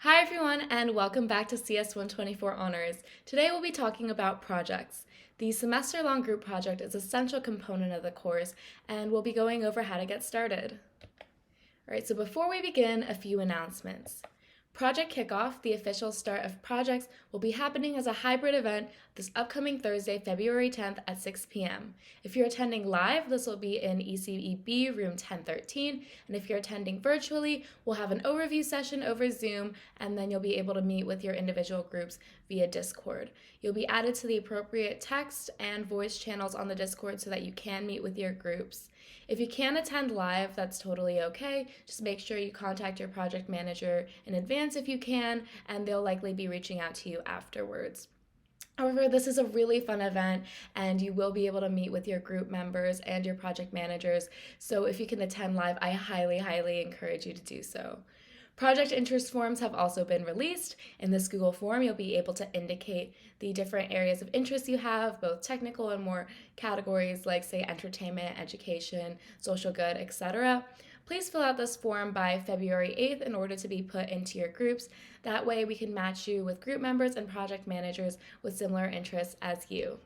Hi everyone and welcome back to CS 124 Honors. Today we'll be talking about projects. The semester-long group project is a central component of the course and we'll be going over how to get started. Alright, so before we begin, a few announcements. Project Kickoff, the official start of projects, will be happening as a hybrid event this upcoming Thursday, February 10th at 6 p.m. If you're attending live, this will be in ECEB room 1013, and if you're attending virtually, we'll have an overview session over Zoom, and then you'll be able to meet with your individual groups via Discord. You'll be added to the appropriate text and voice channels on the Discord so that you can meet with your groups. If you can't attend live, that's totally okay. Just make sure you contact your project manager in advance if you can, and they'll likely be reaching out to you afterwards. However, this is a really fun event and you will be able to meet with your group members and your project managers. So if you can attend live, I highly encourage you to do so. Project interest forms have also been released. In this Google form, you'll be able to indicate the different areas of interest you have, both technical and more categories like, say, entertainment, education, social good, etc. Please fill out this form by February 8th in order to be put into your groups. That way we can match you with group members and project managers with similar interests as you.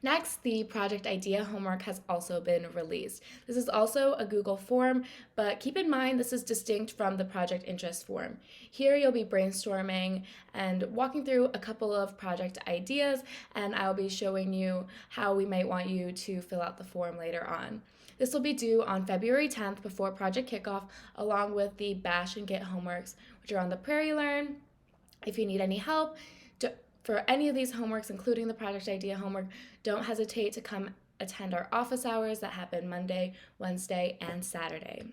Next, the project idea homework has also been released. This is also a Google form, but keep in mind this is distinct from the project interest form. Here you'll be brainstorming and walking through a couple of project ideas, and I'll be showing you how we might want you to fill out the form later on. This will be due on February 10th before project kickoff, along with the Bash and Git homeworks, which are on the Prairie Learn. If you need any help for any of these homeworks, including the project idea homework, don't hesitate to come attend our office hours that happen Monday, Wednesday, and Saturday.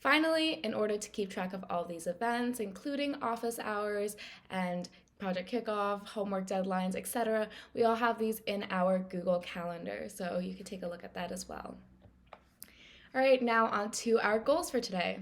Finally, in order to keep track of all these events, including office hours and project kickoff, homework deadlines, etc., we all have these in our Google Calendar, so you can take a look at that as well. All right, now on to our goals for today.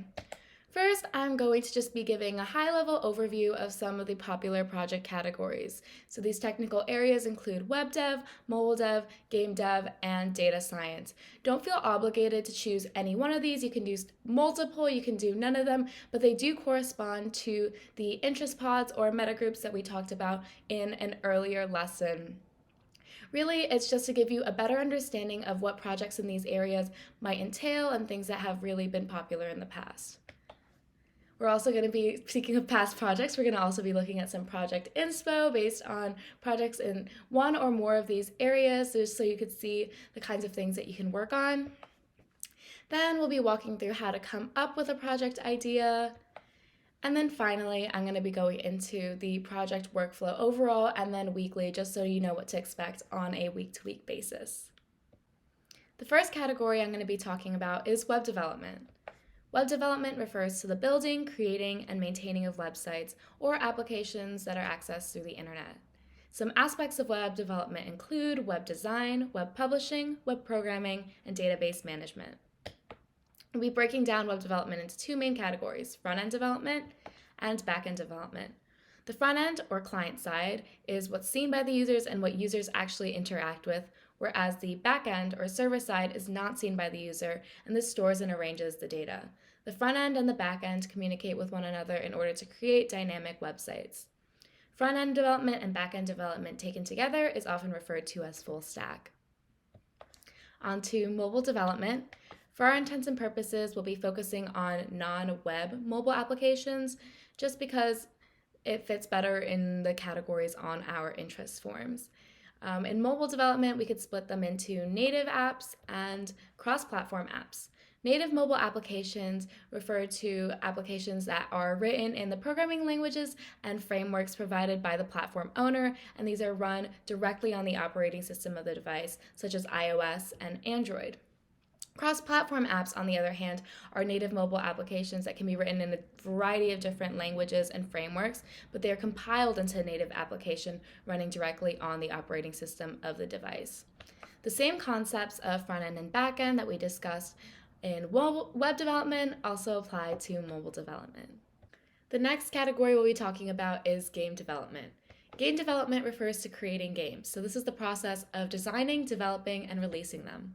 First, I'm going to just be giving a high-level overview of some of the popular project categories. So these technical areas include web dev, mobile dev, game dev, and data science. Don't feel obligated to choose any one of these. You can do multiple, you can do none of them, but they do correspond to the interest pods or meta groups that we talked about in an earlier lesson. Really, it's just to give you a better understanding of what projects in these areas might entail and things that have really been popular in the past. We're also going to be, speaking of past projects, we're going to also be looking at some project inspo based on projects in one or more of these areas, just so you could see the kinds of things that you can work on. Then we'll be walking through how to come up with a project idea. And then finally, I'm going to be going into the project workflow overall and then weekly, just so you know what to expect on a week-to-week basis. The first category I'm going to be talking about is web development. Web development refers to the building, creating, and maintaining of websites or applications that are accessed through the internet. Some aspects of web development include web design, web publishing, web programming, and database management. We'll be breaking down web development into two main categories, front-end development and back-end development. The front end, or client side, is what's seen by the users and what users actually interact with, whereas the back-end, or server side, is not seen by the user, and this stores and arranges the data. The front end and the back end communicate with one another in order to create dynamic websites. Front-end development and back-end development taken together is often referred to as full stack. On to mobile development. For our intents and purposes, we'll be focusing on non-web mobile applications, just because it fits better in the categories on our interest forms. In mobile development, we could split them into native apps and cross-platform apps. Native mobile applications refer to applications that are written in the programming languages and frameworks provided by the platform owner, and these are run directly on the operating system of the device, such as iOS and Android. Cross-platform apps, on the other hand, are native mobile applications that can be written in a variety of different languages and frameworks, but they are compiled into a native application running directly on the operating system of the device. The same concepts of front-end and back-end that we discussed in web development also apply to mobile development. The next category we'll be talking about is game development. Game development refers to creating games, so this is the process of designing, developing, and releasing them.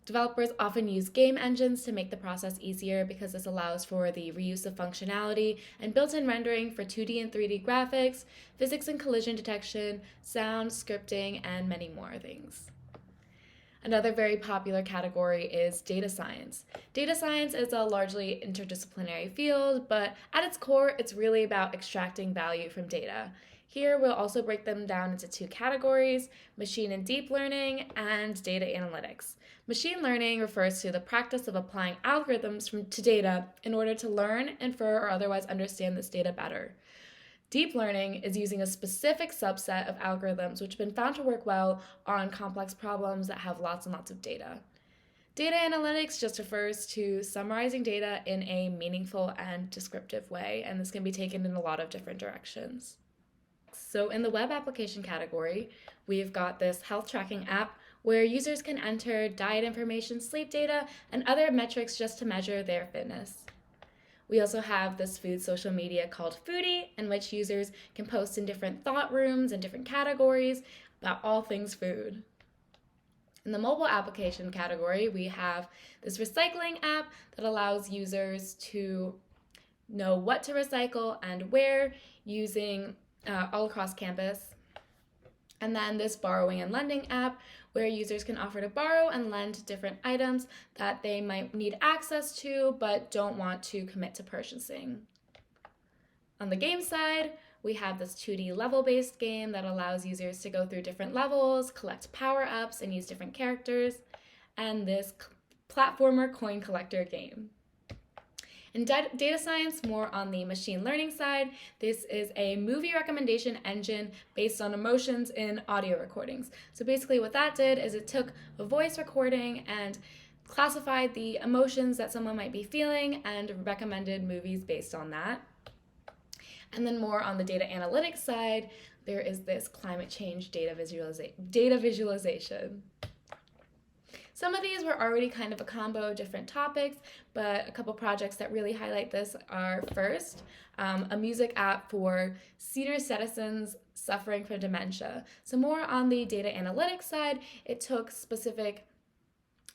Developers often use game engines to make the process easier because this allows for the reuse of functionality and built-in rendering for 2D and 3D graphics, physics and collision detection, sound, scripting, and many more things. Another very popular category is data science. Data science is a largely interdisciplinary field, but at its core, it's really about extracting value from data. Here, we'll also break them down into two categories: machine and deep learning, and data analytics. Machine learning refers to the practice of applying algorithms to data in order to learn, infer, or otherwise understand this data better. Deep learning is using a specific subset of algorithms which have been found to work well on complex problems that have lots and lots of data. Data analytics just refers to summarizing data in a meaningful and descriptive way, and this can be taken in a lot of different directions. So in the web application category, we've got this health tracking app where users can enter diet information, sleep data, and other metrics just to measure their fitness. We also have this food social media called Foodie, in which users can post in different thought rooms and different categories about all things food. In the mobile application category, we have this recycling app that allows users to know what to recycle and where, using all across campus. And then this borrowing and lending app, where users can offer to borrow and lend different items that they might need access to but don't want to commit to purchasing. On the game side, we have this 2D level-based game that allows users to go through different levels, collect power-ups, and use different characters, and this platformer coin collector game. In data science, more on the machine learning side, this is a movie recommendation engine based on emotions in audio recordings. So basically what that did is it took a voice recording and classified the emotions that someone might be feeling and recommended movies based on that. And then more on the data analytics side, there is this climate change data visualization. Some of these were already kind of a combo of different topics, but a couple projects that really highlight this are first, a music app for senior citizens suffering from dementia. So more on the data analytics side, it took specific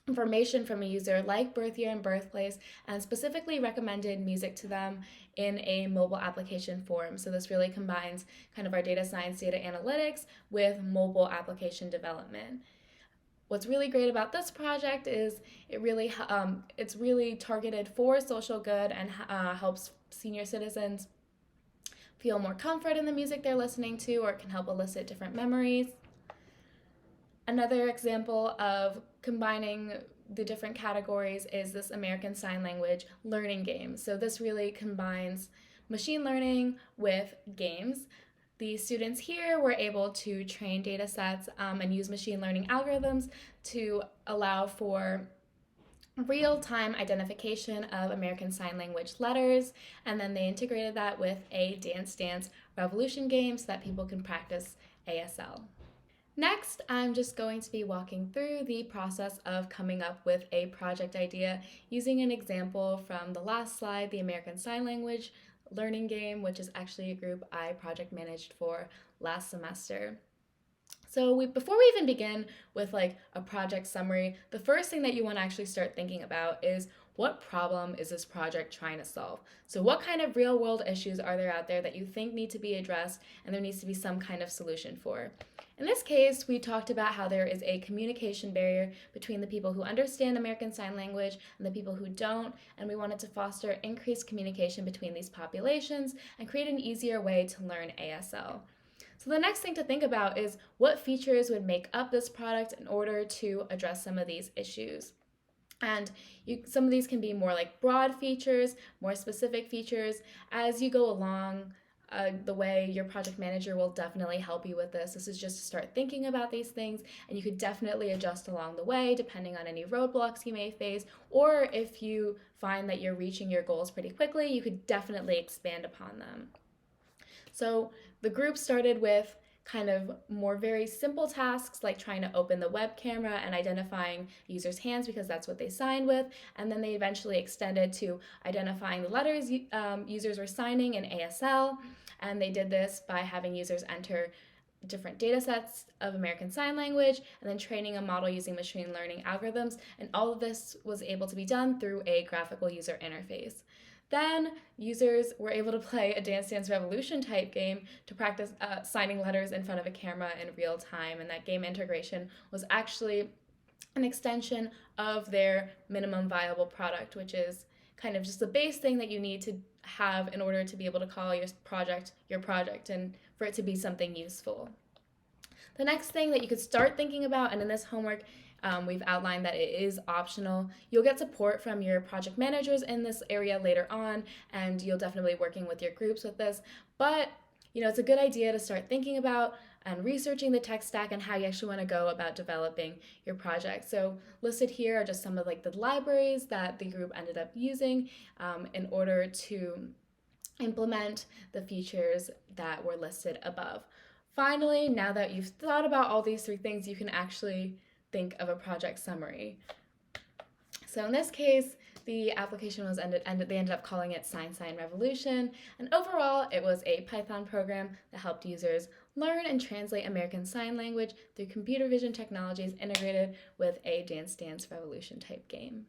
information from a user like birth year and birthplace and specifically recommended music to them in a mobile application form. So this really combines kind of our data science, data analytics with mobile application development. What's really great about this project is it's really targeted for social good and helps senior citizens feel more comfort in the music they're listening to, or it can help elicit different memories. Another example of combining the different categories is this American Sign Language learning game. So this really combines machine learning with games. The students here were able to train data sets and use machine learning algorithms to allow for real-time identification of American Sign Language letters, and then they integrated that with a Dance Dance Revolution game so that people can practice ASL. Next, I'm just going to be walking through the process of coming up with a project idea using an example from the last slide, the American Sign Language learning game, which is actually a group I project managed for last semester. So before we even begin with like a project summary, the first thing that you want to actually start thinking about is, what problem is this project trying to solve? So what kind of real world issues are there out there that you think need to be addressed and there needs to be some kind of solution for? In this case, we talked about how there is a communication barrier between the people who understand American Sign Language and the people who don't, and we wanted to foster increased communication between these populations and create an easier way to learn ASL. So the next thing to think about is, what features would make up this product in order to address some of these issues? And some of these can be more like broad features, more specific features. As you go along the way, your project manager will definitely help you with this. This is just to start thinking about these things, and you could definitely adjust along the way depending on any roadblocks you may face, or if you find that you're reaching your goals pretty quickly, you could definitely expand upon them. So the group started with kind of more very simple tasks like trying to open the web camera and identifying users' hands because that's what they signed with, and then they eventually extended to identifying the letters users were signing in ASL, and they did this by having users enter different data sets of American Sign Language, and then training a model using machine learning algorithms. And all of this was able to be done through a graphical user interface. Then users were able to play a Dance Dance Revolution type game to practice signing letters in front of a camera in real time. And that game integration was actually an extension of their minimum viable product, which is kind of just the base thing that you need to have in order to be able to call your project and for it to be something useful. The next thing that you could start thinking about, and in this homework, we've outlined that it is optional. You'll get support from your project managers in this area later on, and you'll definitely be working with your groups with this. But it's a good idea to start thinking about and researching the tech stack and how you actually want to go about developing your project. So listed here are just some of the libraries that the group ended up using in order to implement the features that were listed above. Finally, now that you've thought about all these three things, you can actually think of a project summary. So in this case, the application they ended up calling it Sign Revolution, and overall it was a Python program that helped users learn and translate American Sign Language through computer vision technologies integrated with a Dance Dance Revolution type game.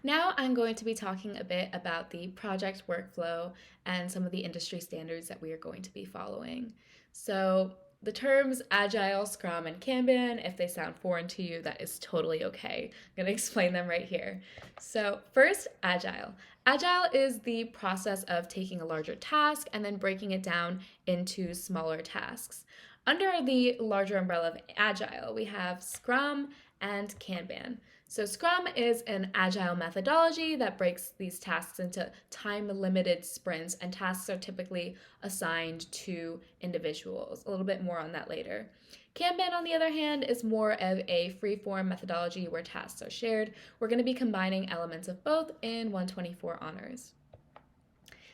Now I'm going to be talking a bit about the project workflow and some of the industry standards that we are going to be following. So the terms Agile, Scrum, and Kanban, if they sound foreign to you, that is totally okay. I'm going to explain them right here. So first, Agile. Agile is the process of taking a larger task and then breaking it down into smaller tasks. Under the larger umbrella of Agile, we have Scrum and Kanban. So Scrum is an agile methodology that breaks these tasks into time-limited sprints, and tasks are typically assigned to individuals. A little bit more on that later. Kanban, on the other hand, is more of a free-form methodology where tasks are shared. We're going to be combining elements of both in 124 Honors.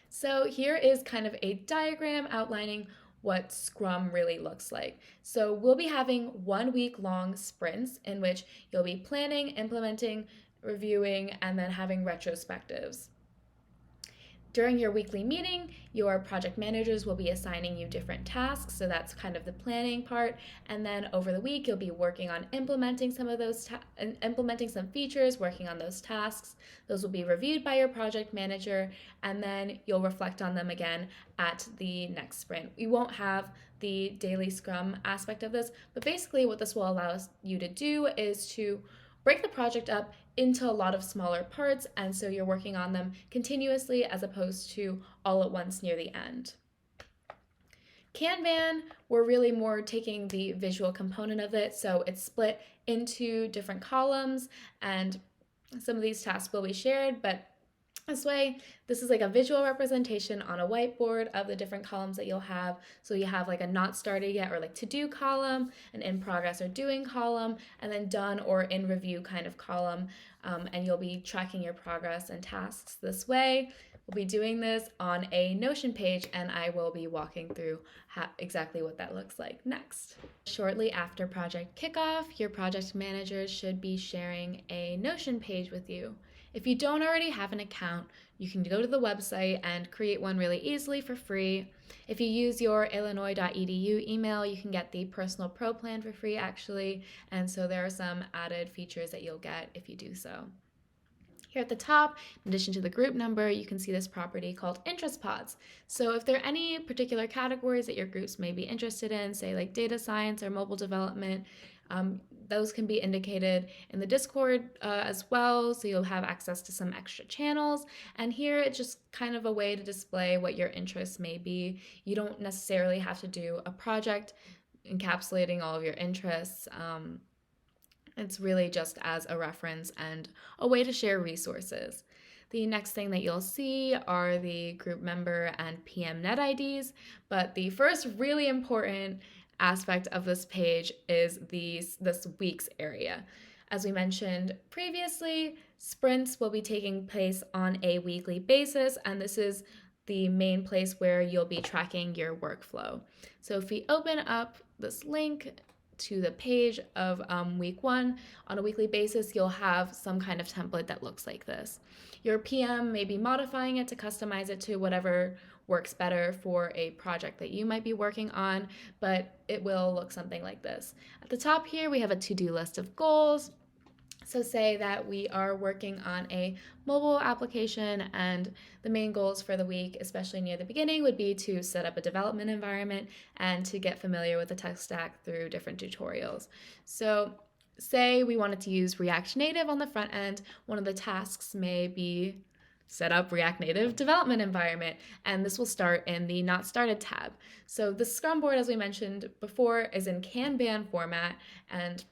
So here is kind of a diagram outlining what Scrum really looks like. So we'll be having 1 week long sprints in which you'll be planning, implementing, reviewing, and then having retrospectives. During your weekly meeting, your project managers will be assigning you different tasks, so that's kind of the planning part. And then over the week, you'll be working on implementing some of those, implementing some features, working on those tasks. Those will be reviewed by your project manager, and then you'll reflect on them again at the next sprint. We won't have the daily Scrum aspect of this, but basically what this will allow you to do is to break the project up into a lot of smaller parts, and so you're working on them continuously as opposed to all at once near the end. Kanban, we're really more taking the visual component of it, so it's split into different columns, and some of these tasks will be shared, but this way, this is like a visual representation on a whiteboard of the different columns that you'll have. So you have like a not started yet or like to do column, an in progress or doing column, and then done or in review kind of column. And you'll be tracking your progress and tasks this way. We'll be doing this on a Notion page, and I will be walking through exactly what that looks like next. Shortly after project kickoff, your project managers should be sharing a Notion page with you. If you don't already have an account, you can go to the website and create one really easily for free. If you use your illinois.edu email, you can get the Personal Pro plan for free actually, and so there are some added features that you'll get if you do so. Here at the top, in addition to the group number, you can see this property called interest pods. So if there are any particular categories that your groups may be interested in, say like data science or mobile development, those can be indicated in the Discord as well, so you'll have access to some extra channels. And here it's just kind of a way to display what your interests may be. You don't necessarily have to do a project encapsulating all of your interests. It's really just as a reference and a way to share resources. The next thing that you'll see are the group member and PM net IDs, but the first really important aspect of this page is this week's area. As we mentioned previously, sprints will be taking place on a weekly basis, and this is the main place where you'll be tracking your workflow. So if we open up this link to the page of week 1, on a weekly basis, you'll have some kind of template that looks like this. Your PM may be modifying it to customize it to whatever works better for a project that you might be working on, but it will look something like this. At the top here, we have a to-do list of goals. So say that we are working on a mobile application and the main goals for the week, especially near the beginning, would be to set up a development environment and to get familiar with the tech stack through different tutorials. So say we wanted to use React Native on the front end, one of the tasks may be set up React Native development environment, and this will start in the Not Started tab. So the Scrum board, as we mentioned before, is in Kanban format, and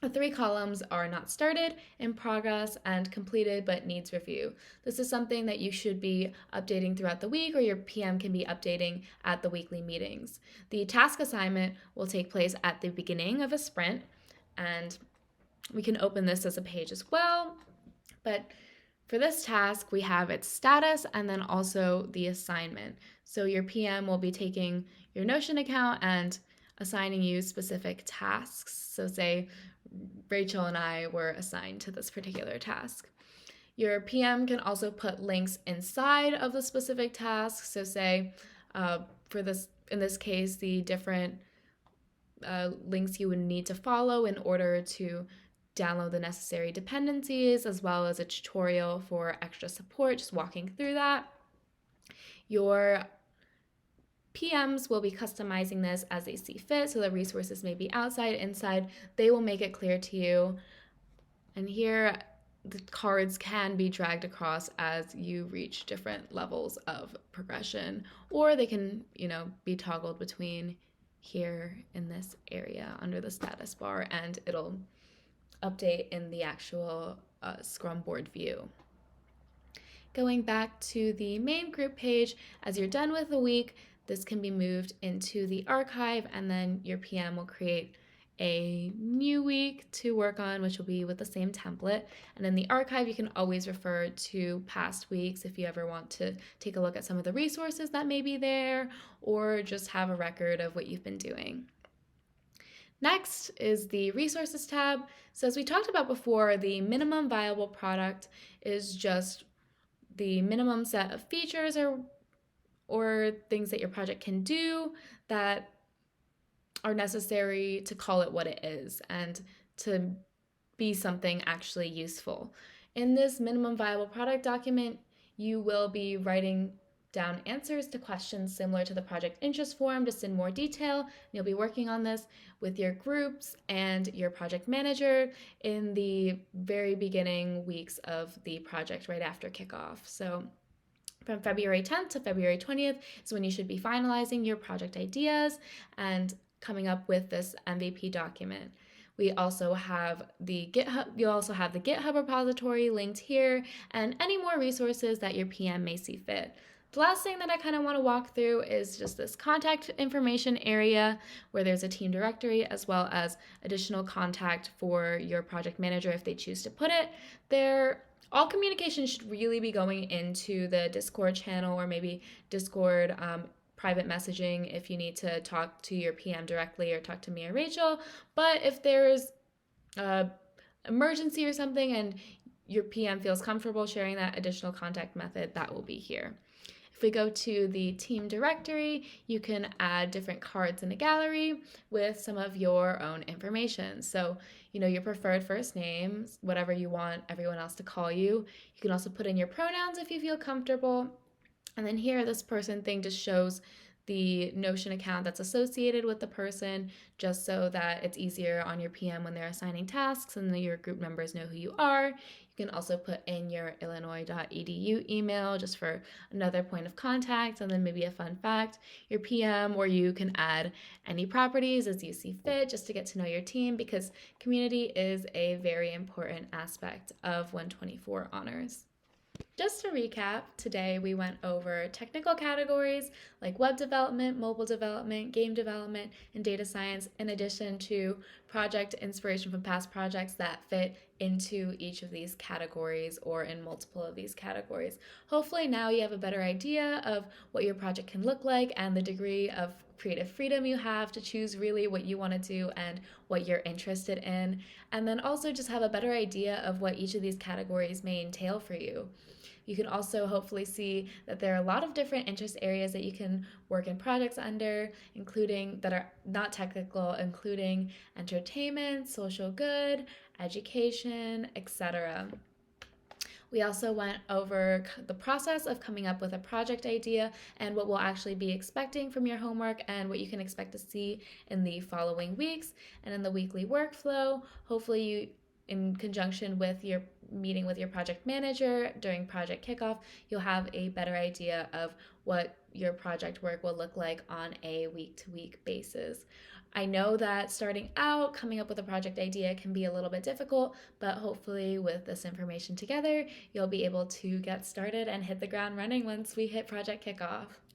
the 3 columns are not started, in progress, and completed but needs review. This is something that you should be updating throughout the week, or your PM can be updating at the weekly meetings. The task assignment will take place at the beginning of a sprint, and we can open this as a page as well. But for this task, we have its status and then also the assignment. So your PM will be taking your Notion account and assigning you specific tasks. So say Rachel and I were assigned to this particular task. Your PM can also put links inside of the specific task. So say in this case, the different links you would need to follow in order to download the necessary dependencies, as well as a tutorial for extra support, just walking through that. Your PMs will be customizing this as they see fit, so the resources may be outside, inside. They will make it clear to you. And here, the cards can be dragged across as you reach different levels of progression, or they can, be toggled between here in this area under the status bar, and it'll update in the actual Scrum board view. Going back to the main group page, as you're done with the week, this can be moved into the archive, and then your PM will create a new week to work on, which will be with the same template. And in the archive, you can always refer to past weeks if you ever want to take a look at some of the resources that may be there, or just have a record of what you've been doing. Next is the Resources tab. So as we talked about before, the minimum viable product is just the minimum set of features or things that your project can do that are necessary to call it what it is and to be something actually useful. In this minimum viable product document, you will be writing down answers to questions similar to the project interest form, just in more detail. You'll be working on this with your groups and your project manager in the very beginning weeks of the project right after kickoff. So from February 10th to February 20th is when you should be finalizing your project ideas and coming up with this MVP document. We also have the GitHub, you'll also have the GitHub repository linked here, and any more resources that your PM may see fit. The last thing that I kind of want to walk through is just this contact information area where there's a team directory as well as additional contact for your project manager if they choose to put it there. All communication should really be going into the Discord channel, or maybe Discord private messaging if you need to talk to your PM directly or talk to me or Rachel. But if there's an emergency or something and your PM feels comfortable sharing that additional contact method, that will be here. If we go to the team directory, you can add different cards in a gallery with some of your own information. So, your preferred first names, whatever you want everyone else to call you. You can also put in your pronouns if you feel comfortable. And then here, this person thing just shows the Notion account that's associated with the person, just so that it's easier on your PM when they're assigning tasks and your group members know who you are. You can also put in your illinois.edu email just for another point of contact, and then maybe a fun fact, your PM, or you can add any properties as you see fit just to get to know your team, because community is a very important aspect of 124 honors. Just to recap, today we went over technical categories like web development, mobile development, game development, and data science, in addition to project inspiration from past projects that fit into each of these categories or in multiple of these categories. Hopefully now you have a better idea of what your project can look like and the degree of creative freedom you have to choose really what you want to do and what you're interested in, and then also just have a better idea of what each of these categories may entail for you. You can also hopefully see that there are a lot of different interest areas that you can work in projects under, including that are not technical, including entertainment, social good, education, etc. We also went over the process of coming up with a project idea and what we'll actually be expecting from your homework and what you can expect to see in the following weeks. And in the weekly workflow, hopefully you, in conjunction with your meeting with your project manager during project kickoff, you'll have a better idea of what your project work will look like on a week-to-week basis. I know that starting out, coming up with a project idea can be a little bit difficult, but hopefully with this information together, you'll be able to get started and hit the ground running once we hit project kickoff.